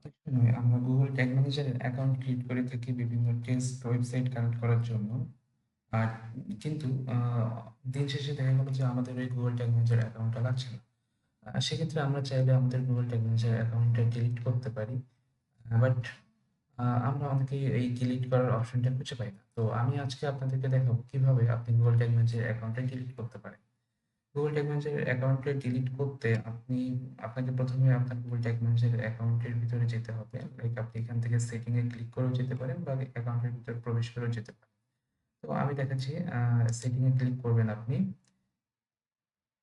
অনেক সময় আমরা গুগল ট্যাগ ম্যানেজারের অ্যাকাউন্ট ক্রিয়েট করে থাকি বিভিন্ন টেস্ট ওয়েবসাইট কানেক্ট করার জন্য। আর কিন্তু দিন শেষে দেখা গেল যে আমাদের ওই গুগল ট্যাগ ম্যানেজার অ্যাকাউন্টটা লাগছে না। সেক্ষেত্রে আমরা চাইলে আমাদের গুগল ট্যাগ ম্যানেজার অ্যাকাউন্টটা ডিলিট করতে পারি। বাট আমরা অনেকেই এই ডিলিট করার অপশনটা খুঁজে পাই না। তো আমি আজকে আপনাদেরকে দেখাবো কিভাবে আপনি গুগল ট্যাগ ম্যানেজার অ্যাকাউন্টটা ডিলিট করতে পারেন। গুগল ট্যাগ ম্যানেজারের অ্যাকাউন্টটা ডিলিট করতে আপনাকে ১ম এ আপনার গুগল ট্যাগ ম্যানেজারের অ্যাকাউন্টের ভিতরে যেতে হবে। লাইক আপনি এখান থেকে সেটিং এ ক্লিক করেও যেতে পারেন বা অ্যাকাউন্টের ভিতরে প্রবেশ করেও যেতে পারেন। তো আমি দেখাচ্ছি সেটিং এ ক্লিক করবেন আপনি।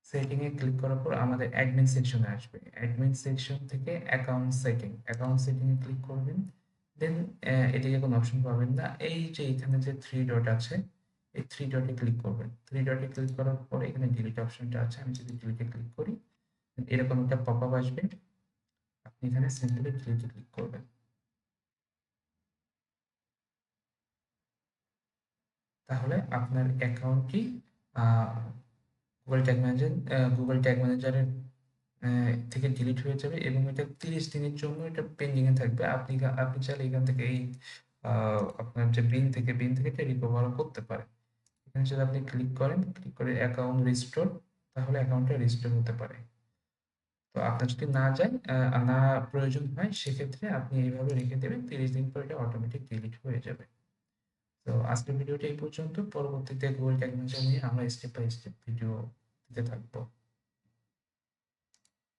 সেটিং এ ক্লিক করার পর আমাদের অ্যাডমিন সেকশনে আসবে। অ্যাডমিন সেকশন থেকে অ্যাকাউন্ট সেটিং এ ক্লিক করবেন। দেন এদিকে কোনো অপশন পাবেন না। এই যে এখানে যে 3 ডট আছে, এই 3 ডটে ক্লিক করবেন। 3 ডটে ক্লিক করার পরে এখানে ডিলিট অপশনটা আছে। আমি যদি ডিলিটে ক্লিক করি, এরকম একটা পপআপ আসবে। আপনি এখানে সিম্পলি ডিলিটে ক্লিক করবেন। তাহলে আপনার অ্যাকাউন্টটি আ গুগল ট্যাগ ম্যানেজারের থেকে ডিলিট হয়ে যাবে এবং এটা ৩০ দিনের জন্য এটা পেন্ডিং এ থাকবে। আপনি চাইলে এখান থেকে এই আ আপনার যে বিন থেকে এটা রিকভারও করতে পারেন। এখানে যদি আপনি ক্লিক করেন, ক্লিক করে অ্যাকাউন্ট রিস্টোর, তাহলে অ্যাকাউন্টটা রিস্টোর হতে পারে। তো আপনার যদি না যায় না প্রয়োজন হয় সেক্ষেত্রে আপনি এইভাবে রেখে দেবেন। ৩০ দিন পর এটা অটোমেটিক ডিলিট হয়ে যাবে। তো আজকের ভিডিওটা এই পর্যন্ত। পরবর্তীতে গুগল ট্যাগ ম্যানেজার নিয়ে আমরা স্টেপ বাই স্টেপ ভিডিও দিতে থাকবো।